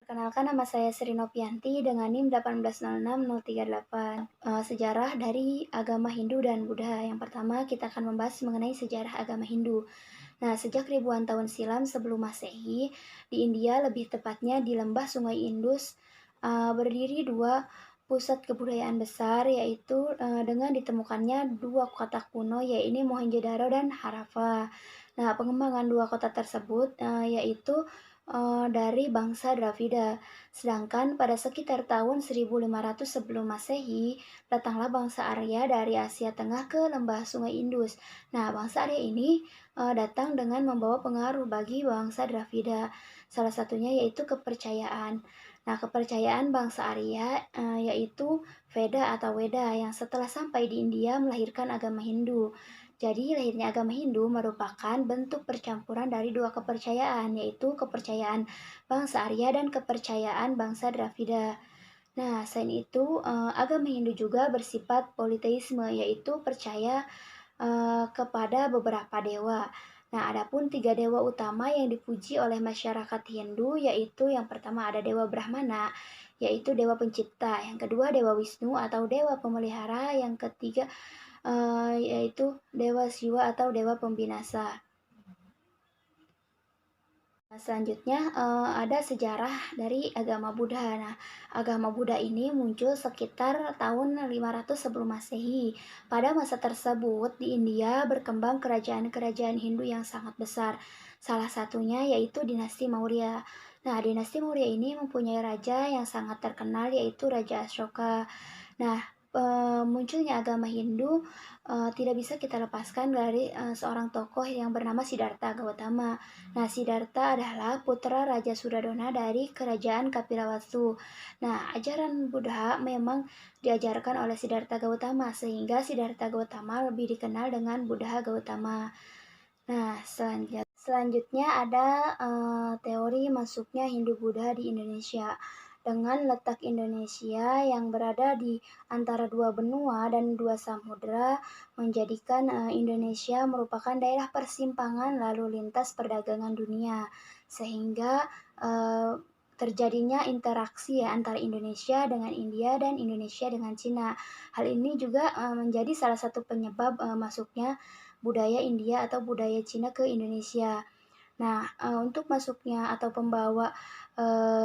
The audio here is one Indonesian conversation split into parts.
Perkenalkan, nama saya Sri Novianti dengan NIM 1806038. Sejarah dari agama Hindu dan Buddha. Yang pertama, kita akan membahas mengenai sejarah agama Hindu. Nah, sejak ribuan tahun silam sebelum Masehi, di India, lebih tepatnya di lembah Sungai Indus, berdiri dua pusat kebudayaan besar, yaitu dengan ditemukannya dua kota kuno, yaitu Mohenjo-daro dan Harappa. Nah, pengembangan dua kota tersebut yaitu dari bangsa Dravida. Sedangkan pada sekitar tahun 1500 sebelum Masehi, datanglah bangsa Arya dari Asia Tengah ke lembah Sungai Indus. Nah, bangsa Arya ini datang dengan membawa pengaruh bagi bangsa Dravida. Salah satunya yaitu kepercayaan. Nah, kepercayaan bangsa Arya yaitu Veda atau Weda yang setelah sampai di India melahirkan agama Hindu. Jadi, lahirnya agama Hindu merupakan bentuk percampuran dari dua kepercayaan, yaitu kepercayaan bangsa Arya dan kepercayaan bangsa Dravida. Nah, selain itu, agama Hindu juga bersifat politeisme, yaitu percaya kepada beberapa dewa. Nah, adapun tiga dewa utama yang dipuji oleh masyarakat Hindu, yaitu yang pertama ada Dewa Brahmana, yaitu dewa pencipta. Yang kedua Dewa Wisnu atau dewa pemelihara. Yang ketiga yaitu Dewa Siwa atau dewa pembinasa. Selanjutnya ada sejarah dari agama Buddha. Nah, agama Buddha ini muncul sekitar tahun 500 sebelum Masehi. Pada masa tersebut di India berkembang kerajaan-kerajaan Hindu yang sangat besar. Salah satunya yaitu dinasti Maurya. Nah, dinasti Maurya ini mempunyai raja yang sangat terkenal yaitu Raja Ashoka. Nah, munculnya agama Hindu tidak bisa kita lepaskan dari seorang tokoh yang bernama Siddhartha Gautama. Nah, Siddhartha adalah putra Raja Suradona dari kerajaan Kapilavastu. Nah, ajaran Buddha memang diajarkan oleh Siddhartha Gautama, sehingga Siddhartha Gautama lebih dikenal dengan Buddha Gautama. Nah, selanjutnya ada teori masuknya Hindu-Buddha di Indonesia. Dengan letak Indonesia yang berada di antara dua benua dan dua samudera, menjadikan Indonesia merupakan daerah persimpangan lalu lintas perdagangan dunia, sehingga terjadinya interaksi ya antara Indonesia dengan India dan Indonesia dengan Cina. Hal ini juga menjadi salah satu penyebab masuknya budaya India atau budaya Cina ke Indonesia. Nah, untuk masuknya atau pembawa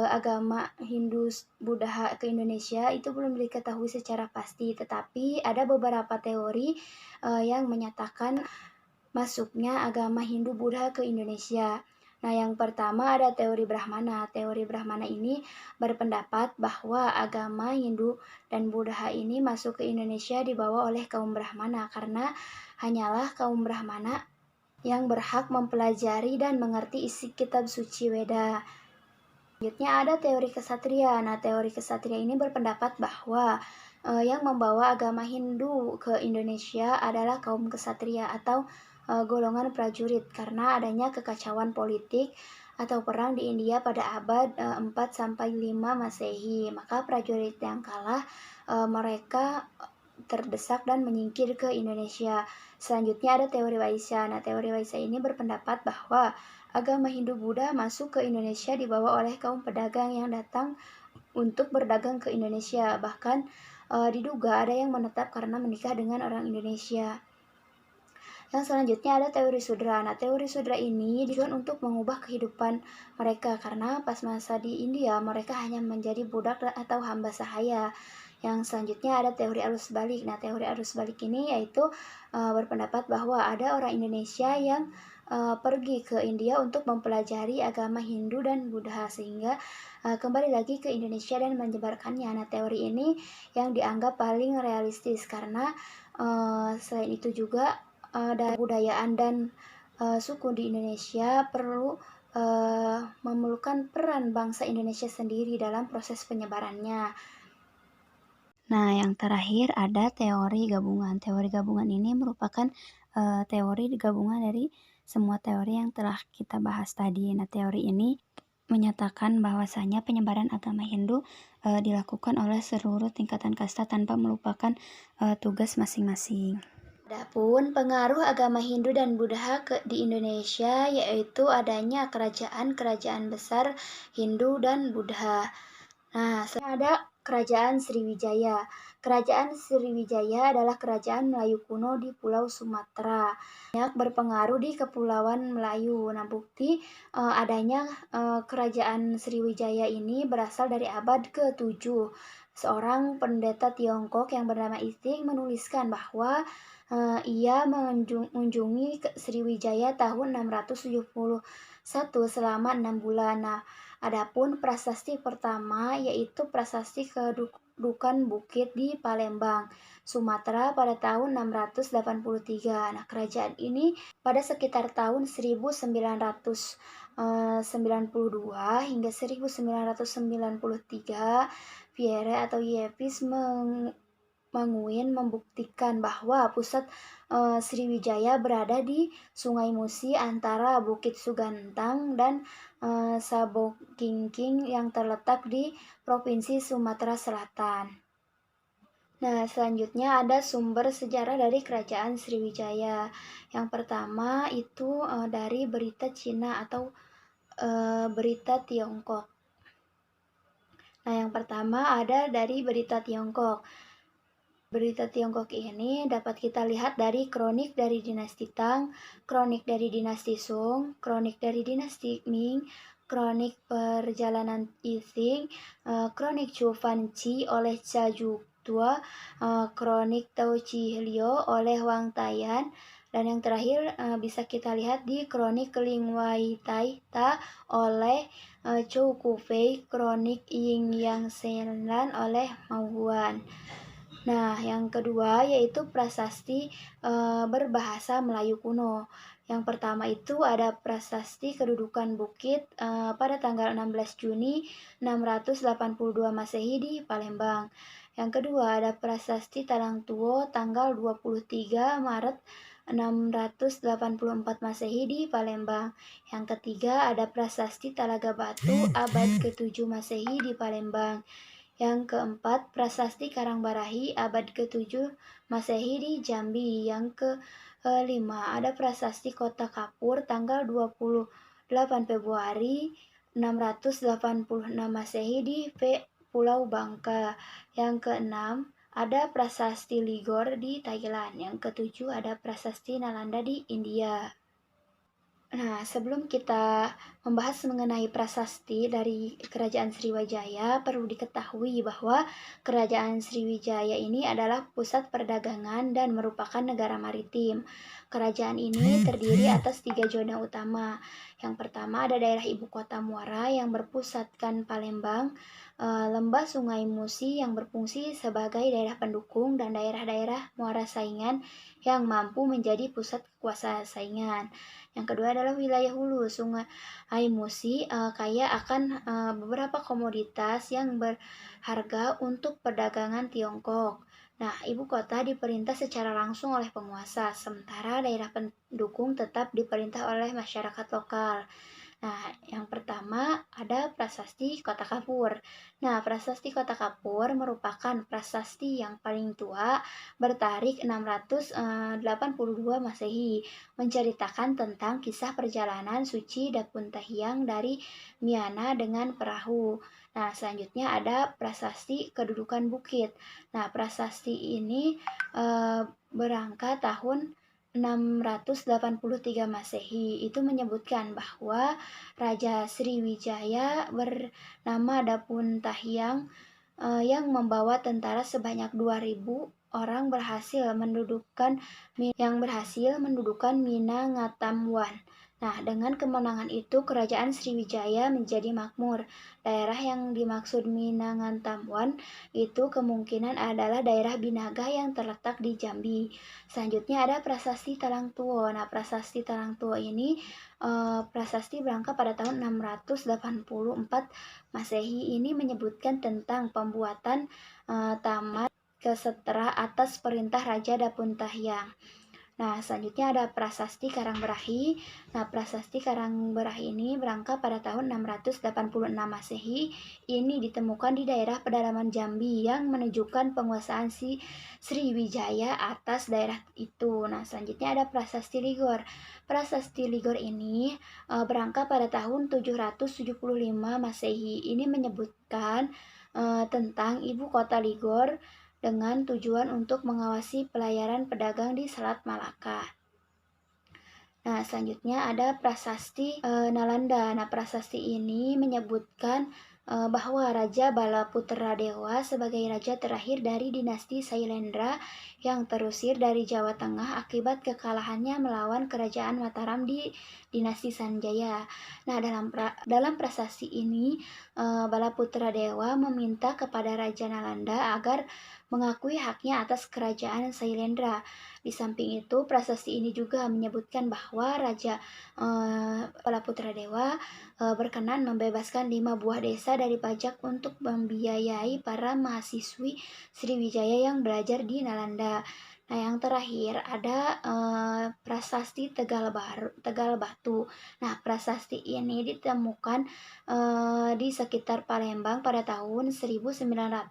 agama Hindu Buddha ke Indonesia itu belum diketahui secara pasti, tetapi ada beberapa teori yang menyatakan masuknya agama Hindu Buddha ke Indonesia. Nah, yang pertama ada teori Brahmana. Teori Brahmana ini berpendapat bahwa agama Hindu dan Buddha ini masuk ke Indonesia dibawa oleh kaum Brahmana karena hanyalah kaum Brahmana yang berhak mempelajari dan mengerti isi kitab suci Weda. Selanjutnya ada teori kesatria. Nah, teori kesatria ini berpendapat bahwa yang membawa agama Hindu ke Indonesia adalah kaum kesatria atau golongan prajurit karena adanya kekacauan politik atau perang di India pada abad 4 sampai 5 Masehi. Maka prajurit yang kalah mereka terdesak dan menyingkir ke Indonesia. Selanjutnya ada teori Waisya. Nah, teori Waisya ini berpendapat bahwa agama Hindu Buddha masuk ke Indonesia dibawa oleh kaum pedagang yang datang untuk berdagang ke Indonesia. Bahkan diduga ada yang menetap karena menikah dengan orang Indonesia. Yang selanjutnya ada teori Sudra. Nah, teori Sudra ini ditujukan untuk mengubah kehidupan mereka karena pas masa di India mereka hanya menjadi budak atau hamba sahaya. Yang selanjutnya ada teori arus balik. Nah, teori arus balik ini yaitu berpendapat bahwa ada orang Indonesia yang pergi ke India untuk mempelajari agama Hindu dan Buddha sehingga kembali lagi ke Indonesia dan menyebarkannya. Nah, teori ini yang dianggap paling realistis karena selain itu juga dari budayaan dan suku di Indonesia perlu memerlukan peran bangsa Indonesia sendiri dalam proses penyebarannya. Nah, yang terakhir ada teori gabungan. Teori gabungan ini merupakan teori gabungan dari semua teori yang telah kita bahas tadi. Nah, teori ini menyatakan bahwasanya penyebaran agama Hindu dilakukan oleh seluruh tingkatan kasta tanpa melupakan tugas masing-masing. Adapun pengaruh agama Hindu dan Buddha di Indonesia yaitu adanya kerajaan-kerajaan besar Hindu dan Buddha. Nah, ada Kerajaan Sriwijaya. Kerajaan Sriwijaya adalah kerajaan Melayu kuno di Pulau Sumatera. Banyak berpengaruh di Kepulauan Melayu. Nah, bukti adanya Kerajaan Sriwijaya ini berasal dari abad ke-7. Seorang pendeta Tiongkok yang bernama Isting menuliskan bahwa ia mengunjungi Sriwijaya tahun 671 selama 6 bulan. Nah, adapun prasasti pertama yaitu prasasti Kedudukan Bukit di Palembang, Sumatera pada tahun 683. Nah, kerajaan ini pada sekitar tahun 1992 hingga 1993, Pierre atau Yepis Manguin membuktikan bahwa pusat Sriwijaya berada di Sungai Musi antara Bukit Sugantang dan Sabokingking yang terletak di Provinsi Sumatera Selatan. Nah, selanjutnya ada sumber sejarah dari Kerajaan Sriwijaya. Yang pertama itu dari berita Cina atau berita Tiongkok. Nah, yang pertama ada dari berita Tiongkok. Berita Tiongkok ini dapat kita lihat dari kronik dari dinasti Tang, kronik dari dinasti Song, kronik dari dinasti Ming, kronik perjalanan Ising, kronik Chu Fanchi oleh Cha Tua, kronik Tao Chi Liu oleh Wang Tayan, dan yang terakhir bisa kita lihat di kronik Ling Wai Tai Ta oleh Chou Kufei, kronik Ying Yang Senlan oleh Mao Huan. Nah, yang kedua yaitu prasasti berbahasa Melayu kuno. Yang pertama itu ada prasasti Kedudukan Bukit pada tanggal 16 Juni 682 Masehi di Palembang. Yang kedua ada prasasti Talang Tuo tanggal 23 Maret 684 Masehi di Palembang. Yang ketiga ada prasasti Talaga Batu abad ke-7 Masehi di Palembang. Yang keempat, prasasti Karangbarahi abad ke-7 Masehi di Jambi. Yang kelima, ada prasasti Kota Kapur tanggal 28 Februari 686 Masehi di Pulau Bangka. Yang keenam, ada prasasti Ligor di Thailand. Yang ketujuh, ada prasasti Nalanda di India. Nah, sebelum kita membahas mengenai prasasti dari Kerajaan Sriwijaya, perlu diketahui bahwa Kerajaan Sriwijaya ini adalah pusat perdagangan dan merupakan negara maritim. Kerajaan ini terdiri atas 3 zona utama. Yang pertama ada daerah ibu kota Muara yang berpusatkan Palembang, lembah Sungai Musi yang berfungsi sebagai daerah pendukung, dan daerah-daerah muara saingan yang mampu menjadi pusat kekuasaan saingan. Yang kedua adalah wilayah hulu. Sungai Musi kaya akan beberapa komoditas yang berharga untuk perdagangan Tiongkok. Nah, ibu kota diperintah secara langsung oleh penguasa, sementara daerah pendukung tetap diperintah oleh masyarakat lokal. Nah, yang pertama ada prasasti Kota Kapur. Nah, prasasti Kota Kapur merupakan prasasti yang paling tua, bertarikh 682 Masehi, menceritakan tentang kisah perjalanan suci Dapuntahiang dari Miana dengan perahu. Nah, selanjutnya ada prasasti Kedudukan Bukit. Nah, prasasti ini berangka tahun 683 Masehi. Itu menyebutkan bahwa Raja Sriwijaya bernama Dapuntahiang yang membawa tentara sebanyak 2.000 orang berhasil mendudukan Minangkabau. Nah, dengan kemenangan itu Kerajaan Sriwijaya menjadi makmur. Daerah yang dimaksud Minangkabau itu kemungkinan adalah daerah Binaga yang terletak di Jambi. Selanjutnya ada prasasti Talang Tuo. Nah, prasasti Talang Tuo ini prasasti berangkat pada tahun 684 Masehi. Ini menyebutkan tentang pembuatan taman kesetera atas perintah Raja Dapuntahiang. Nah, selanjutnya ada Prasasti Karangberahi. Nah, Prasasti Karangberahi ini berangkat pada tahun 686 Masehi. Ini ditemukan di daerah pedalaman Jambi yang menunjukkan penguasaan si Sriwijaya atas daerah itu. Nah, selanjutnya ada Prasasti Ligor. Prasasti Ligor ini berangkat pada tahun 775 Masehi. Ini menyebutkan tentang ibu kota Ligor dengan tujuan untuk mengawasi pelayaran pedagang di Selat Malaka. Nah, selanjutnya ada Prasasti Nalanda. Nah, prasasti ini menyebutkan bahwa Raja Balaputradewa sebagai raja terakhir dari dinasti Sailendra yang terusir dari Jawa Tengah akibat kekalahannya melawan kerajaan Mataram di dinasti Sanjaya. Nah, dalam prasasti ini Balaputradewa meminta kepada Raja Nalanda agar mengakui haknya atas kerajaan Sailendra. Di samping itu, prasasti ini juga menyebutkan bahwa Raja Balaputradewa berkenan membebaskan 5 buah desa dari pajak untuk membiayai para mahasiswi Sriwijaya yang belajar di Nalanda. Nah, yang terakhir ada Prasasti Tegal Batu. Nah, prasasti ini ditemukan di sekitar Palembang pada tahun 1918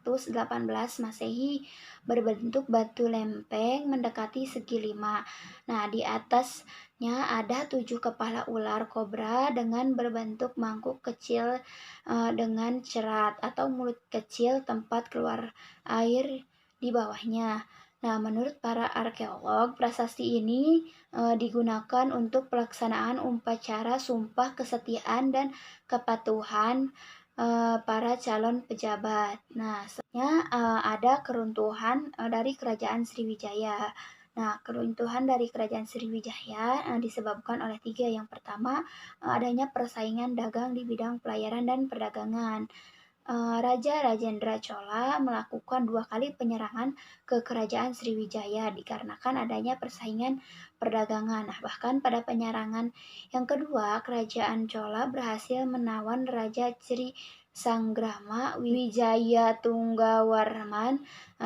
Masehi, berbentuk batu lempeng mendekati segi 5. Nah, di atasnya ada 7 kepala ular kobra dengan berbentuk mangkuk kecil dengan cerat atau mulut kecil tempat keluar air di bawahnya. Nah, menurut para arkeolog, prasasti ini digunakan untuk pelaksanaan upacara sumpah kesetiaan dan kepatuhan para calon pejabat. Nah, selanjutnya ada keruntuhan dari kerajaan Sriwijaya. Nah, keruntuhan dari kerajaan Sriwijaya disebabkan oleh 3. Yang pertama, adanya persaingan dagang di bidang pelayaran dan perdagangan. Raja Rajendra Chola melakukan 2 kali penyerangan ke kerajaan Sriwijaya dikarenakan adanya persaingan perdagangan. Nah, bahkan pada penyerangan yang kedua, kerajaan Chola berhasil menawan Raja Sri Sanggrama Wijaya Tunggawarman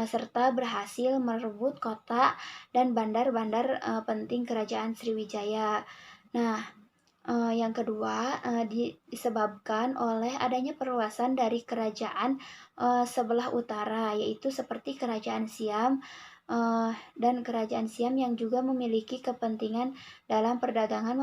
serta berhasil merebut kota dan bandar-bandar penting kerajaan Sriwijaya. Nah, yang kedua disebabkan oleh adanya perluasan dari kerajaan sebelah utara, yaitu seperti kerajaan Siam dan kerajaan Siam yang juga memiliki kepentingan dalam perdagangan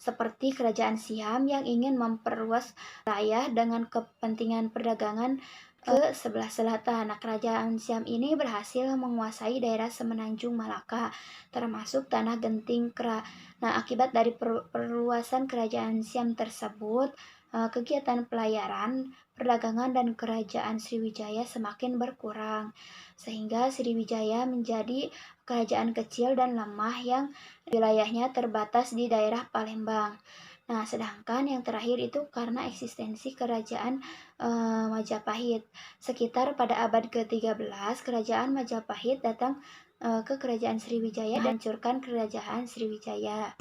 seperti kerajaan Siam yang ingin memperluas wilayah dengan kepentingan perdagangan ke sebelah selatan. Nah, kerajaan Siam ini berhasil menguasai daerah semenanjung Malaka, termasuk tanah Genting Kera. Nah, akibat dari perluasan kerajaan Siam tersebut, kegiatan pelayaran, perdagangan, dan kerajaan Sriwijaya semakin berkurang, sehingga Sriwijaya menjadi kerajaan kecil dan lemah yang wilayahnya terbatas di daerah Palembang. Nah, sedangkan yang terakhir itu karena eksistensi kerajaan Majapahit. Sekitar pada abad ke-13, kerajaan Majapahit datang ke kerajaan Sriwijaya dan menghancurkan kerajaan Sriwijaya.